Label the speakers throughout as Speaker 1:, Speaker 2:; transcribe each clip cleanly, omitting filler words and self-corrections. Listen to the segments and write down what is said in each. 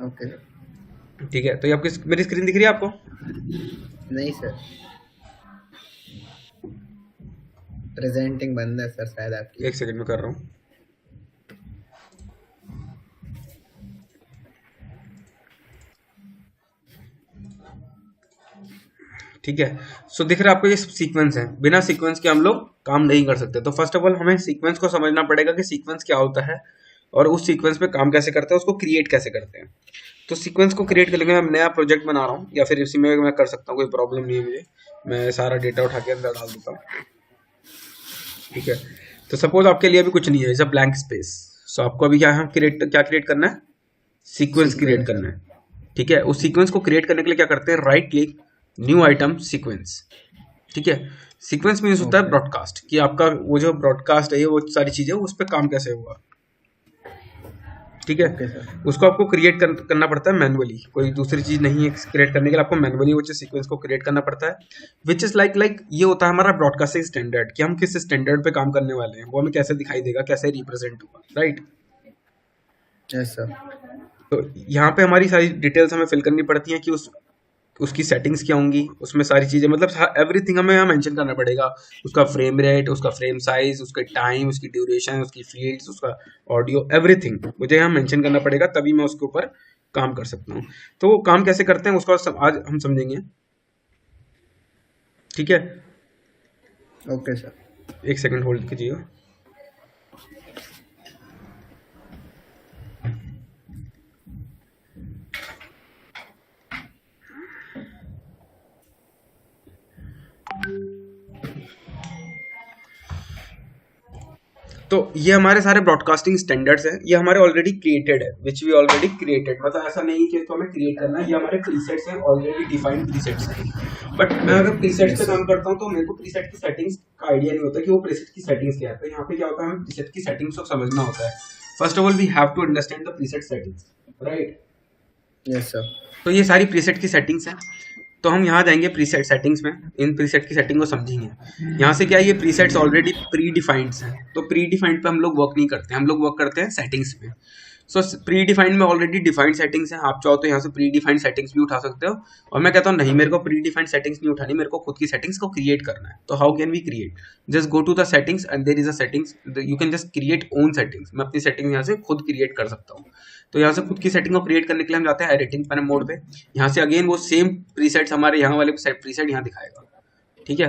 Speaker 1: Okay.
Speaker 2: ठीक है, तो ये आपकी मेरी स्क्रीन दिख रही है आपको?
Speaker 1: नहीं सर, प्रेजेंटिंग बंद है सर शायद आपकी।
Speaker 2: एक सेकंड में कर रहा हूँ। ठीक है, सो दिख रहा है आपको ये सीक्वेंस है, बिना सीक्वेंस के हम लोग काम नहीं कर सकते। तो फर्स्ट ऑफ ऑल हमें सीक्वेंस को समझना पड़ेगा कि सीक्वेंस क्या होता है और उस सीक्वेंस पे काम कैसे करते हैं, उसको क्रिएट कैसे करते हैं। तो सीक्वेंस को क्रिएट करने के लिए मैं नया प्रोजेक्ट बना रहा हूँ, या फिर इसी में मैं कर सकता हूँ, कोई प्रॉब्लम नहीं है मुझे। मैं सारा डेटा उठा के अंदर डाल देता हूँ। ठीक है, तो सपोज आपके लिए अभी कुछ नहीं है, इज अ ब्लैंक स्पेस। सो आपको अभी क्या क्रिएट करना है? सीक्वेंस क्रिएट
Speaker 1: सीक्वेंस
Speaker 2: करना
Speaker 1: सर।
Speaker 2: है। ठीक है, उस सीक्वेंस को क्रिएट करने के लिए क्या करते हैं? Right click, new item, sequence. ठीक है, सीक्वेंस मीन्स होता है
Speaker 1: ओके।
Speaker 2: ब्रॉडकास्ट, कि आपका वो जो ब्रॉडकास्ट है ये वो सारी चीजें उस पर काम कैसे हुआ। ठीक है,
Speaker 1: ओके सर।
Speaker 2: उसको आपको करना पड़ता है मैनुअली, कोई दूसरी चीज नहीं है क्रिएट करने के लिए, आपको मैनुअली वो सीक्वेंस को क्रिएट करना पड़ता है। विच इज लाइक ये होता है हमारा ब्रॉडकास्टिंग स्टैंडर्ड, कि हम किस स्टैंडर्ड पे काम करने वाले हैं, वो हमें कैसे दिखाई देगा, कैसे रिप्रेजेंट होगा, राइट।
Speaker 1: Yes sir.
Speaker 2: तो यहाँ पे हमारी सारी डिटेल्स हमें फिल करनी पड़ती हैं कि उसकी सेटिंग्स क्या होंगी, उसमें सारी चीज़ें, मतलब एवरीथिंग हमें यहाँ मेंशन करना पड़ेगा। उसका फ्रेम रेट, उसका फ्रेम साइज, उसका टाइम, उसकी ड्यूरेशन, उसकी फील्ड्स, उसका ऑडियो, एवरीथिंग मुझे यहाँ मेंशन करना पड़ेगा, तभी मैं उसके ऊपर काम कर सकता हूँ। तो वो काम कैसे करते हैं उसका आज हम समझेंगे। ठीक है,
Speaker 1: ओके सर।
Speaker 2: एक सेकंड होल्ड कीजिएगा। तो ये हमारे सारे ब्रॉडकास्टिंग स्टैंडर्ड्स हैं, ये हमारे ऑलरेडी क्रिएटेड है, विच वी ऑलरेडी क्रिएटेड, मतलब ऐसा नहीं कि इसको हमें क्रिएट करना है, ये हमारे प्रीसेट्स हैं, ऑलरेडी डिफाइंड प्रीसेट्स हैं। बट मैं अगर प्रीसेट्स पे
Speaker 1: यस
Speaker 2: काम
Speaker 1: सर।
Speaker 2: करता हूँ तो मेरे को प्रीसेट की सेटिंग्स का आइडिया नहीं होता कि वो प्रीसेट की सेटिंग्स क्या है। तो यहाँ पे क्या होता है, हमें प्रीसेट की सेटिंग्स को समझना होता है। First of all we have to understand the preset settings, right.
Speaker 1: Yes sir.
Speaker 2: तो ये सारी प्रीसेट की सेटिंग्स हैं। तो हम यहाँ जाएंगे प्रीसेट सेटिंग्स में, इन प्रीसेट की सेटिंग को समझेंगे। यहाँ से क्या है, ये प्रीसेट्स ऑलरेडी प्री डिफाइंड हैं, तो प्री डिफाइंड पे हम लोग वर्क नहीं करते, हम लोग वर्क करते हैं सेटिंग्स पे। सो प्री डिफाइंड में ऑलरेडी डिफाइंड सेटिंग्स हैं, आप चाहो तो यहाँ से प्री डिफाइंड सेटिंग्स भी उठा सकते हो। और मैं कहता हूँ नहीं, मेरे को प्री डिफाइंड सेटिंग्स नहीं उठानी, मेरे को खुद की सेटिंग्स को क्रिएट करना है। तो how can we create? Just go to the settings and there is a settings, you can just create own settings. मैं अपनी सेटिंग्स यहाँ से खुद क्रिएट कर सकता हूँ। तो यहाँ से खुद की सेटिंग को क्रिएट करने के लिए हम जाते हैं एडिटिंग पैनल मोड पे। यहाँ से अगेन वो सेम प्रीसेट्स हमारे यहाँ वाले प्रीसेट यहाँ दिखाएगा। ठीक है,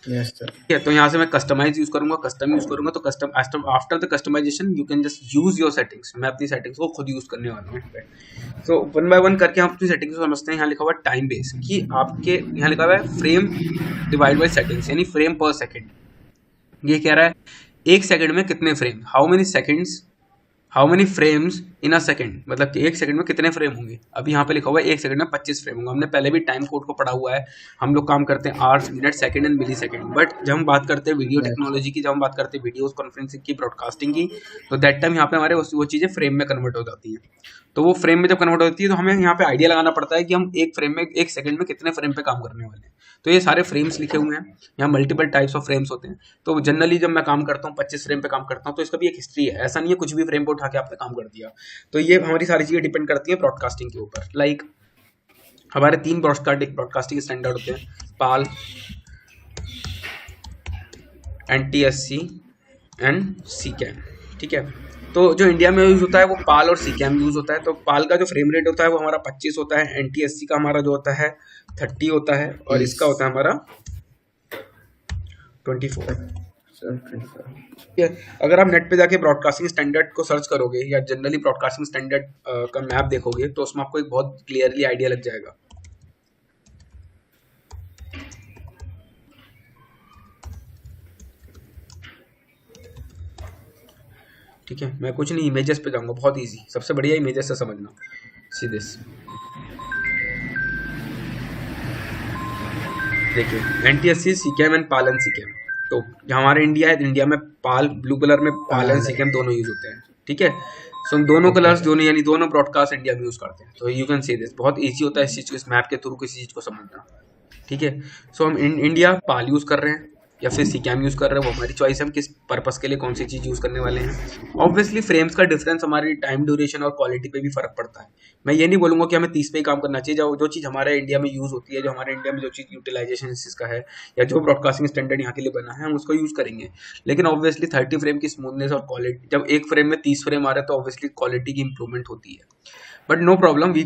Speaker 1: यस सर।
Speaker 2: ठीक है, तो यहाँ से मैं कस्टमाइज यूज करूंगा, कस्टम यूज करूंगा। तो custom after the customisation you can just use your settings. मैं अपनी सेटिंग्स को खुद यूज करने वाला हूँ यहाँ पे। सो वन बाय वन करके हम अपनी सेटिंग्स को समझते हैं। यहाँ लिखा हुआ है टाइम बेस, कि आपके यहाँ लिखा हुआ है फ्रेम डिवाइड बाई सेटिंग्स, यानी फ्रेम पर सेकेंड। ये कह रहा है एक सेकंड में कितने frame, how many seconds, how many frames in a second, मतलब कि एक सेकंड में कितने फ्रेम होंगे। अभी यहाँ पे लिखा हुआ है एक सेकंड में 25 फ्रेम होंगे। हमने पहले भी टाइम कोड को पढ़ा हुआ है। हम लोग काम करते हैं hours, minute, second and millisecond. But जब हम बात करते हैं वीडियो
Speaker 1: यस।
Speaker 2: टेक्नोलॉजी की, जब हम बात करते हैं वीडियो कॉन्फ्रेंसिंग की, ब्रॉडकास्टिंग की, तो दैट टाइम यहाँ पे हमारे वो चीज़ें फ्रेम में कन्वर्ट हो जाती हैं। तो वो फ्रेम में जब कन्वर्ट होती है तो हमें यहाँ पे आइडिया लगाना पड़ता है कि हम एक फ्रेम में, एक सेकंड में कितने फ्रेम पे काम करने वाले हैं। तो ये सारे फ्रेम्स लिखे हुए हैं, यहाँ मल्टीपल टाइप्स ऑफ फ्रेम्स होते हैं। तो जनरली जब मैं काम करता हूँ 25 फ्रेम पे काम करता हूँ, तो इसका भी एक हिस्ट्री है, ऐसा नहीं है कुछ भी फ्रेम पे उठा के आपने काम कर दिया। तो ये हमारी सारी चीज़ें डिपेंड करती हैं ब्रॉडकास्टिंग के ऊपर। लाइक हमारे 3 ब्रॉडकास्टिंग स्टैंडर्ड होते हैं, पाल, NTSC एंड सीकैम। ठीक है, तो जो इंडिया में यूज होता है वो पाल और सीकैम यूज होता है। तो पाल का जो फ्रेम रेट होता है वो हमारा 25 होता है, NTSC का हमारा जो होता है 30 होता है, और
Speaker 1: 30
Speaker 2: इसका होता है हमारा 24।
Speaker 1: सर।
Speaker 2: ठीक है, अगर आप नेट पे जाके ब्रॉडकास्टिंग स्टैंडर्ड को सर्च करोगे या जनरली ब्रॉडकास्टिंग स्टैंडर्ड का मैप देखोगे, तो उसमें आपको एक बहुत क्लियरली आइडिया लग जाएगा। ठीक है, मैं कुछ नहीं, इमेजेस पे जाऊंगा, बहुत इजी, सबसे बढ़िया इमेजेस से समझना सीधे से। देखिए NTSC, सीकैम एंड पाल एंड सीकैम। तो हमारे इंडिया है, इंडिया में पाल, ब्लू कलर में पाल एंड
Speaker 1: पाल है।
Speaker 2: सीकैम दोनों यूज होते हैं। ठीक है, सो हम दोनों
Speaker 1: ओके
Speaker 2: कलर्स,
Speaker 1: सर।
Speaker 2: दोनों यानी दोनों ब्रॉडकास्ट इंडिया में यूज करते हैं। तो यू कैन सी दिस, बहुत इजी होता है इस चीज को, इस मैप के थ्रू किसी चीज को समझना। ठीक है, सो हम इंडिया पाल यूज कर रहे हैं, या फिर सी कैम यूज़ कर रहे हैं, वो हमारी चॉइस है, हम किस पर्पस के लिए कौन सी चीज़ यूज़ करने वाले हैं। ऑब्वियसली फ्रेम्स का डिफरेंस हमारी टाइम ड्यूरेशन और क्वालिटी पे भी फर्क पड़ता है। मैं ये नहीं बोलूँगा कि हमें 30 पे ही काम करना चाहिए। जो चीज़ हमारे इंडिया में यूज़ होती है, जो हमारे इंडिया में जो चीज़ यूटिलाइजेशन इसका है, या जो ब्रॉडकास्टिंग स्टैंडर्ड यहाँ के लिए बना है, हम उसको यूज़ करेंगे। लेकिन ऑब्वियसली 30 फ्रेम की स्मूथनेस और क्वालिटी, जब एक फ्रेम में 30 फ्रेम आ रहा है तो ऑब्वियसली क्वालिटी की इंप्रूवमेंट होती है। But no problem, we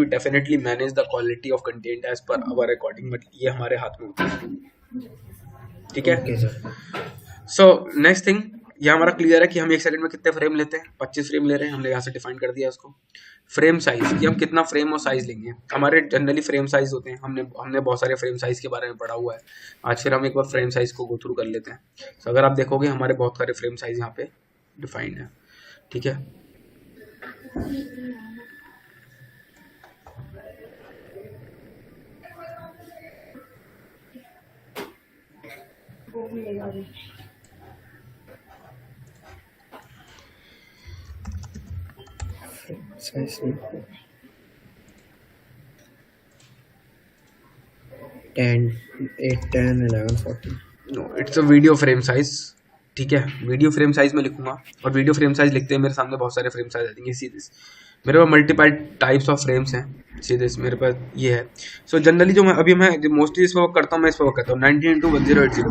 Speaker 2: definitely manage the quality of content as per our according, but ये हमारे हाथ में होता है। ठीक है,
Speaker 1: okay sir.
Speaker 2: So next thing, ये हमारा क्लियर है कि हम एक सेकंड में कितने फ्रेम लेते हैं। 25 फ्रेम ले रहे हैं, हमने यहाँ से डिफाइन कर दिया उसको। फ्रेम साइज, कि हम कितना फ्रेम और साइज लेंगे। हमारे जनरली फ्रेम साइज होते हैं, हमने बहुत सारे फ्रेम साइज के बारे में पढ़ा हुआ है। आज फिर हम एक बार फ्रेम साइज को गो थ्रू कर लेते हैं। तो अगर आप देखोगे हमारे बहुत सारे फ्रेम साइज यहाँ पे डिफाइंड है। ठीक है,
Speaker 1: size 10, 8, 10, 11, 14।
Speaker 2: No, it's a video frame size. ठीक है, वीडियो फ्रेम साइज में लिखूंगा, और वीडियो फ्रेम साइज लिखते हैं मेरे सामने बहुत सारे फ्रेम साइज आ जाएंगे। सी दिस, मेरे पास मल्टीपल टाइप्स ऑफ फ्रेम्स हैं। सी दिस, मेरे पास ये है। सो जनरली जो मैं मोस्टली इस पर वर्क करता हूँ, मैं इस पर वर्क करता हूँ 19:1080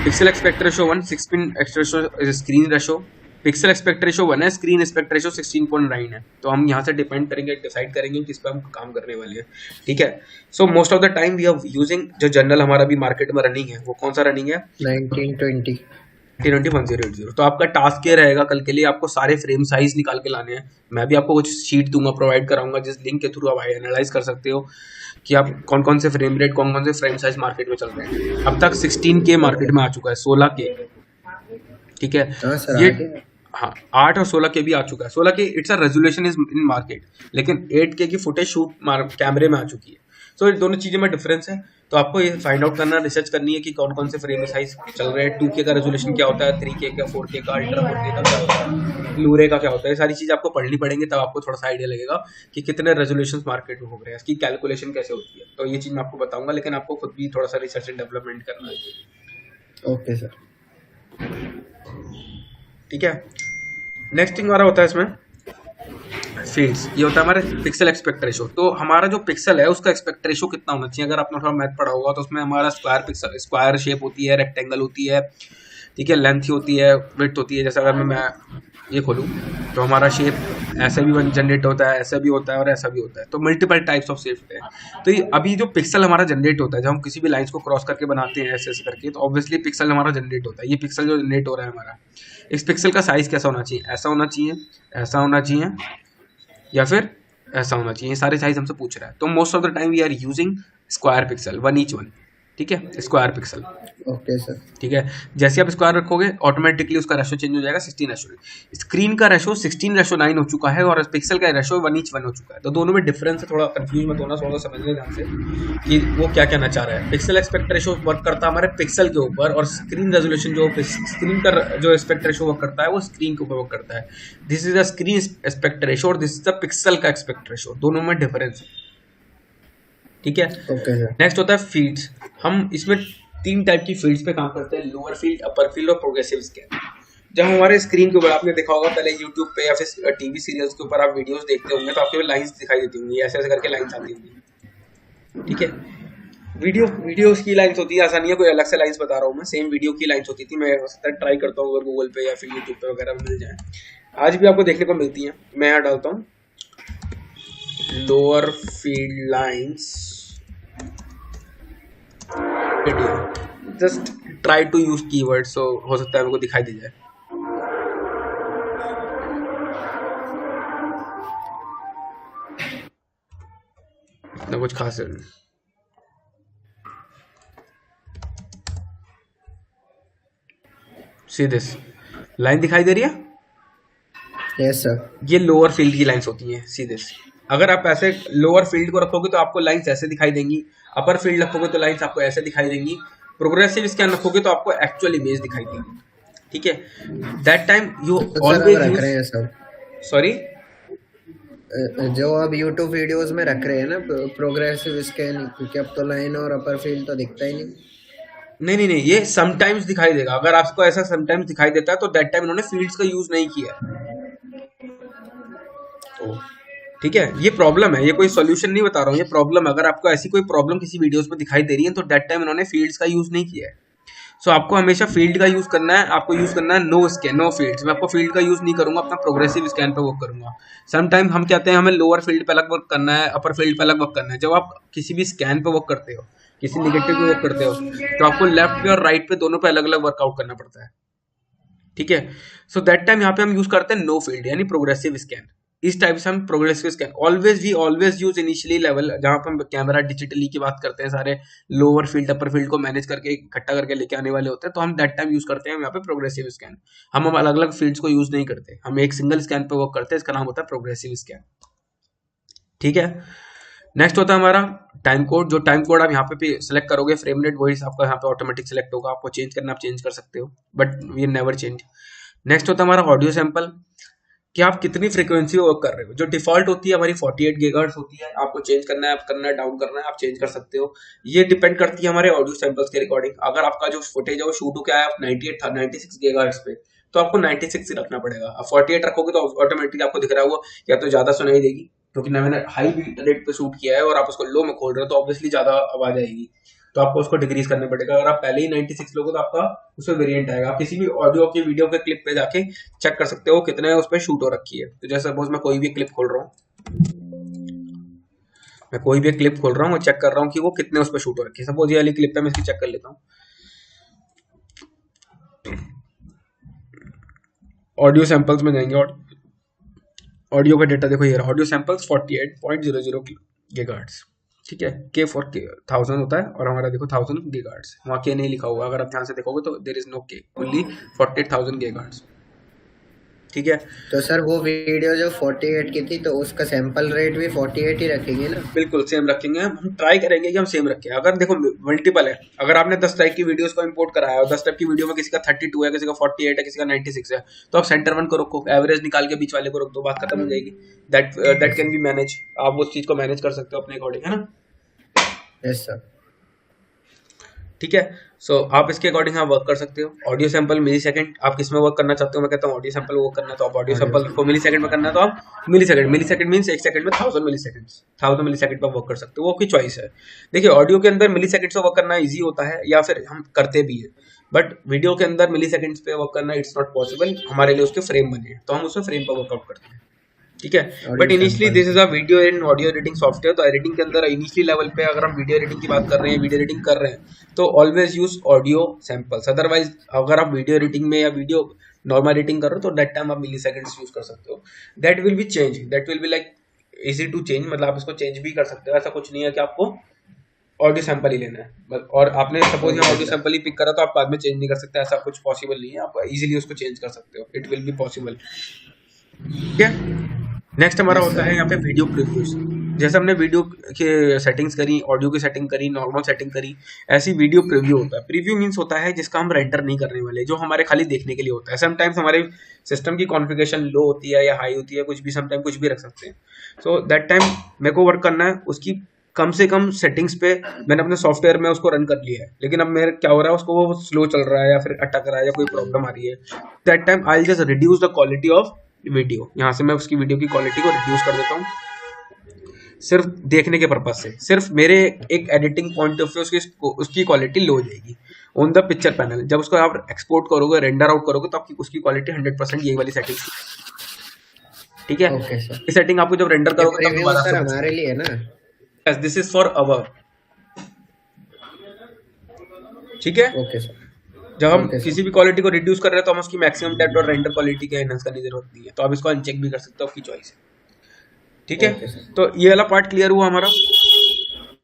Speaker 2: pixel aspect ratio 1, 6 pin extra screen ratio. Pixel aspect ratio 1 है, स्क्रीन एस्पेक्ट रेशो 16.9 है। तो हम यहाँ से डिसाइड करेंगे किस पर हम काम करने वाले हैं। ठीक है, so most of the time we are using, जो जनरल हमारा भी मार्केट में रनिंग है, वो कौन सा रनिंग है?
Speaker 1: 1920।
Speaker 2: 1080। तो आपका टास्क ये रहेगा, कल के लिए आपको सारे फ्रेम साइज निकाल के लाने हैं। मैं भी आपको कुछ शीट दूंगा, प्रोवाइड कराऊंगा, जिस लिंक के थ्रू आप एनालाइज कर सकते हो कि आप कौन कौन से फ्रेम रेट, कौन कौन से फ्रेम साइज मार्केट में चल रहे हैं। अब तक 16K मार्केट में आ चुका है, 16K। ठीक है,
Speaker 1: हाँ सर,
Speaker 2: ये
Speaker 1: आगे।
Speaker 2: हाँ 8 और 16K भी आ चुका है। 16K it's a resolution is in market, लेकिन 8K की फुटेज शूट कैमरे में आ चुकी है। सो ये दोनों चीज़ों में डिफरेंस है। तो आपको ये फाइंड आउट करना, रिसर्च करनी है कि कौन कौन से फ्रेम साइज चल रहे हैं। 2K का रेजोल्यूशन क्या होता है, 3K का, 4K का, अल्ट्रा 4K का क्या होता है, ब्लूरे का क्या होता है। ये सारी चीज़ आपको पढ़नी पड़ेंगी, तब आपको थोड़ा सा आइडिया लगेगा कि कितने रेजोल्यूशन मार्केट में हो रहे हैं, इसकी कैलकुलेशन कैसे होती है। तो ये चीज़ मैं आपको बताऊंगा, लेकिन आपको खुद भी थोड़ा सा रिसर्च एंड डेवलपमेंट करना है।
Speaker 1: Okay sir.
Speaker 2: ठीक है, नेक्स्ट थिंग हमारा होता है इसमें फील्ड्स। ये होता है हमारे पिक्सल एक्सपेक्ट रेशो। तो हमारा जो पिक्सल है उसका एक्सपेक्ट रेशो कितना होना चाहिए। अगर आपने थोड़ा मैथ पढ़ा होगा तो उसमें हमारा स्क्वायर शेप होती है, रेक्टेंगल होती है, ठीक है, लेंथ होती है, विड्थ होती है। जैसे अगर मैं ये खोलूँ तो हमारा शेप ऐसे भी जनरेट होता है, ऐसा भी होता है और ऐसा भी होता है। तो मल्टीपल टाइप्स ऑफ शेप है। तो ये अभी जो पिक्सल हमारा जनरेट होता है, जब हम किसी भी लाइन्स को क्रॉस करके बनाते हैं ऐसे ऐसे करके, तो ऑब्वियसली पिक्सल हमारा जनरेट होता है। ये पिक्सल जो जनरेट हो रहा है हमारा, इस पिक्सल का साइज कैसा होना चाहिए? ऐसा होना चाहिए, ऐसा होना चाहिए, या फिर ऐसा होना चाहिए। ये सारे साइज हमसे पूछ रहा है। तो most of the time we are using square pixel, 1 each 1। ठीक है, स्क्वायर पिक्सल।
Speaker 1: Okay sir.
Speaker 2: ठीक है, जैसे आप स्क्वायर रखोगे ऑटोमेटिकली उसका रेशो चेंज हो जाएगा 16:9। स्क्रीन का रेशो 16:9 हो चुका है और पिक्सल का रेशो 1 ईच 1 हो चुका है। तो दोनों में डिफरेंस है, थोड़ा कंफ्यूज मत होना, थोड़ा समझने ध्यान से कि वो क्या कहना चाह रहा है। पिक्सल एक्सपेक्ट रेशो वर्क करता है हमारे पिक्सल के ऊपर, और स्क्रीन रेजोल्यूशन जो स्क्रीन का जो एक्सपेक्ट रेशो वर्क करता है वो स्क्रीन के ऊपर वर्क करता है। This is the screen expect ratio और दिस इज द पिक्सल का एक्सपेक्ट रेशो, दोनों में डिफरेंस है। ठीक है,
Speaker 1: ओके सर।
Speaker 2: नेक्स्ट होता है फील्ड्स। हम इसमें 3 टाइप की फील्ड्स पे काम करते हैं, लोअर फील्ड, अपर फील्ड और प्रोग्रेसिव स्कैन। जब हमारे स्क्रीन के ऊपर, आपने देखा होगा पहले यूट्यूब पे या फिर टीवी सीरियल्स के ऊपर आप वीडियोस देखते होंगे तो आपके लाइंस दिखाई देती होंगी, ऐसे ऐसे करके लाइंस आती होंगी। ठीक है, वीडियो की लाइंस होती है, ऐसा नहीं है कोई अलग से लाइंस बता रहा हूँ मैं, सेम वीडियो की लाइंस होती थी। मैं ट्राई करता हूँ अगर गूगल पे या फिर यूट्यूब पे वगैरह मिल जाए, आज भी आपको देखने को मिलती है। मैं यहाँ डालता हूँ lower field lines video, just try to use keyword, so हो सकता है मेरे को दिखाई दे जाए। इतना कुछ खास है। सी दिस लाइन दिखाई दे रही है?
Speaker 1: Yes sir.
Speaker 2: ये लोअर फील्ड की लाइंस होती हैं। सी दिस, अगर आप ऐसे लोअर फील्ड को रखोगे तो आपको लाइंस ऐसे दिखाई देंगी, अपर फील्ड रखोगे तो लाइंस आपको ऐसे दिखाई देंगी, प्रोग्रेसिव स्कैन रखोगे तो आपको एक्चुअल इमेज दिखाई देगी। ठीक है, दैट टाइम यू ऑलवेज
Speaker 1: रख रहे हैं सर।
Speaker 2: सॉरी,
Speaker 1: जो अब यूट्यूब वीडियोस में रख रहे हैं ना प्रोग्रेसिव स्कैन, क्योंकि अब तो लाइन और अपर फील्ड तो दिखता ही नहीं।
Speaker 2: नहीं नहीं नहीं, ये समटाइम्स दिखाई देगा। अगर आपको ऐसा समटाइम्स दिखाई देता है तो दैट टाइम इन्होंने फील्ड्स का यूज नहीं किया है। तो ठीक है, ये प्रॉब्लम है, ये कोई सॉल्यूशन नहीं बता रहा हूँ, ये प्रॉब्लम है। अगर आपको ऐसी कोई प्रॉब्लम किसी वीडियोस में दिखाई दे रही है तो दैट टाइम इन्होंने फील्ड्स का यूज नहीं किया है। सो आपको हमेशा फील्ड का यूज करना है, आपको यूज करना है नो स्कैन, नो फील्ड्स। मैं आपको फील्ड का यूज नहीं करूंगा, अपना प्रोग्रेसिव स्कैन पे वर्क करूंगा। समटाइम हम कहते हैं हमें लोअर फील्ड पे अलग वर्क करना है, अपर फील्ड पे अलग वर्क करना है। जब आप किसी भी स्कैन पे वर्क करते हो, किसी निगेटिव पे वर्क करते हो, तो आपको लेफ्ट पे और राइट पे दोनों पे अलग अलग वर्कआउट करना पड़ता है। ठीक है, सो दैट टाइम यहाँ पे हम यूज करते हैं नो फील्ड यानी प्रोग्रेसिव स्कैन। इस टाइप से हम progressive scan always use initially level, जहां पर हम कैमरा डिजिटली की बात करते हैं, सारे लोअर फील्ड अपर फील्ड को मैनेज करके इकट्ठा करके लेके आने वाले होते हैं, तो हम दैट टाइम यूज करते हैं यहाँ पे प्रोग्रेसिव स्कैन। हम अलग अलग फील्ड्स को यूज नहीं करते, हम एक सिंगल स्कैन पे वर्क करते हैं, इसका नाम होता है प्रोग्रेसिव स्कैन। ठीक है, नेक्स्ट होता है हमारा टाइम कोड। जो टाइम कोड आप यहाँ पे सिलेक्ट करोगे फ्रेम रेट, वही आपका यहाँ पे ऑटोमेटिक सिलेक्ट होगा। आपको चेंज करना आप चेंज कर सकते हो, but we never change. Next होता है हमारा ऑडियो सैंपल, कि आप कितनी फ्रीक्वेंसी वर्क कर रहे हो। जो डिफॉल्ट होती है हमारी 48 गीगाहर्ट्ज होती है, आपको चेंज करना है, आप करना है, डाउन करना है, आप चेंज कर सकते हो। ये डिपेंड करती है हमारे ऑडियो सैंपल्स के रिकॉर्डिंग। अगर आपका जो फुटेज है वो शूट होकर आया 96 गीगाहर्ट्ज पे, तो आपको 96 ही रखना पड़ेगा। अब 48 रखोगे तो ऑटोमेटिकली आपको दिख रहा होगा या तो ज्यादा सुनाई देगी, क्योंकि मैंने हाई रेट पे शूट किया है, और आप उसको लो में खोल रहे हो तो ऑब्वियसली ज्यादा आवाज आएगी, तो आपको उसको डिक्रीज करना पड़ेगा। अगर आप पहले ही 96 लोगे तो आपका उसमें वेरिएंट आएगा। आप किसी भी ऑडियो के वीडियो के क्लिप पे जाके चेक कर सकते हो कितने उस पर शूट हो रखी है। तो जैसे सपोज मैं कोई भी क्लिप खोल रहा हूँ, और चेक कर रहा हूँ कि वो कितने उस पर शूट हो रखी है। सपोज ये वाली क्लिप है, मैं इसकी चेक कर लेता हूँ। ऑडियो सैंपल्स में जाएंगे, ऑडियो का डेटा देखो, ये रहा ऑडियो सैंपल्स 48.00 गीगाहर्ट्ज। ठीक है, के फॉर के 1000 होता है, और हमारा देखो 1000 गीगाहर्ट्ज, वहाँ के नहीं लिखा हुआ। अगर आप ध्यान से देखोगे तो देयर इज नो के, ओनली 48,000 गीगाहर्ट्ज। ठीक है,
Speaker 1: तो सर वो वीडियो जो 48 की थी, तो उसका सैंपल रेट भी 48 ही रखेंगे ना?
Speaker 2: बिल्कुल सेम रखेंगे। हम ट्राई करेंगे कि हम सेम रखें। अगर देखो मल्टीपल है, अगर आपने 10 टाइप की वीडियोस को इंपोर्ट कराया और 10 टाइप की वीडियो में किसी का 32 है, किसी का 48 है, किसी का 96 है, तो आप सेंटर वन को रखो, एवरेज निकाल के बीच वाले को रख दो, बात खत्म हो जाएगी। दैट कैन बी मैनेज, आप उस चीज को मैनेज कर सकते हो अपने अकॉर्डिंग, है ना?
Speaker 1: Yes sir.
Speaker 2: ठीक है, सो आप इसके अकॉर्डिंग आप वर्क कर सकते हो। ऑडियो सैंपल मिली सेकंड, आप किस में वर्क करना चाहते हो? मैं कहता हूँ ऑडियो सैंपल वर्क करना है तो आप ऑडियो सैंपल को मिली सेकंड में करना है तो आप मिली सेकंड मीन्स एक सेकंड में 1000 मिली सेकंड पर वर्क कर सकते हो, वो आपकी चॉइस है। देखिए, ऑडियो के अंदर मिली सेकंड से वर्क करना ईजी होता है, या फिर हम करते भी है, बट वीडियो के अंदर मिली सेकंड्स पे वर्क करना इट्स नॉट पॉसिबल। हमारे लिए उसके फ्रेम बने हैं, तो हम उसमें फ्रेम पर वर्कआउट करते हैं। ठीक है, but initially this is a video and audio editing software. तो एडिटिंग के अंदर इनिशियली लेवल पे अगर हम वीडियो एडिटिंग की बात कर रहे हैं, तो always use audio samples. Otherwise अगर आप वीडियो एडिटिंग में या वीडियो नॉर्मल एडिटिंग कर रहे हो तो दैट टाइम आप मिली सेकंड्स यूज कर सकते हो। That will be like easy to change, मतलब आप इसको चेंज भी कर सकते हो। ऐसा कुछ नहीं है कि आपको ऑडियो सैंपल ही लेना है, और आपने सपोज यहाँ ऑडियो सैंपल ही पिक करा तो आप बाद में चेंज नहीं कर सकते, ऐसा कुछ पॉसिबल नहीं है। आप इजीली उसको चेंज कर सकते हो, इट विल बी पॉसिबल। ठीक है, नेक्स्ट हमारा होता है यहाँ पे वीडियो प्रीव्यूज। जैसे हमने वीडियो के सेटिंग्स करी, ऑडियो की सेटिंग करी, नॉर्मल सेटिंग करी, ऐसी वीडियो प्रीव्यू होता है। प्रीव्यू मींस होता है जिसका हम रेंडर नहीं करने वाले, जो हमारे खाली देखने के लिए होता है। समटाइम्स हमारे सिस्टम की कॉन्फ़िगरेशन लो होती है या हाई होती है, कुछ भी समटाइम कुछ भी रख सकते हैं। सो दैट टाइम मेरे को वर्क करना है उसकी कम से कम सेटिंग्स पे। मैंने अपने सॉफ्टवेयर में उसको रन कर लिया है, लेकिन अब मेरे क्या हो रहा है, उसको वो स्लो चल रहा है या फिर अटक रहा है या कोई प्रॉब्लम आ रही है। That time I just reduce the quality of video. यहाँ से मैं उसकी वीडियो की क्वालिटी को रिड्यूस कर देता हूँ, सिर्फ देखने के पर्पज से। सिर्फ मेरे एक एडिटिंग पॉइंट ऑफ व्यू उसकी क्वालिटी लो हो जाएगी ऑन द पिक्चर पैनल। जब उसको आप एक्सपोर्ट करोगे, रेंडर आउट करोगे, तो आपकी उसकी क्वालिटी 100% ये वाली सेटिंग। ठीक है, ये सेटिंग आपको जब रेंडर करोगे
Speaker 1: तब हमारे लिए ना,
Speaker 2: yes this is for our. ठीक है,
Speaker 1: ओके सर।
Speaker 2: जब हम किसी भी क्वालिटी को रिड्यूस कर रहे हैं तो हम उसकी मैक्सिमम डेप्थ और रेंडर क्वालिटी के एनहांस करने की जरूरत नहीं है, तो आप इसको अनचेक भी कर सकते हो, आपकी चॉइस है। ठीक है, तो ये वाला पार्ट क्लियर हुआ हमारा?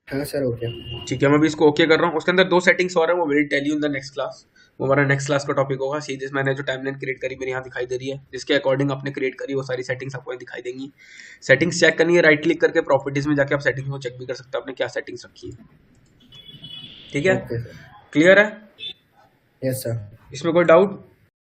Speaker 1: हाँ सर, ओके।
Speaker 2: ठीक है, मैं भी इसको ओके कर रहा हूँ। उसके अंदर 2 सेटिंग्स और है, वो will tell you in the next class. वो हमारा नेक्स्ट क्लास का टॉपिक होगा। सीधे मैंने जो टाइमलाइन क्रिएट करी मेरे यहाँ दिखाई दे रही है, जिसके अकॉर्डिंग आपने क्रिएट करी वो सारी सेटिंग्स आपको दिखाई देंगी। सेटिंग्स चेक करनी है, राइट क्लिक करके प्रॉपर्टीज में जाके आप सेटिंग्स को चेक भी कर सकते हो आपने क्या सेटिंग्स रखी है। ठीक है, क्लियर है?
Speaker 1: Yes sir.
Speaker 2: इसमें कोई डाउट?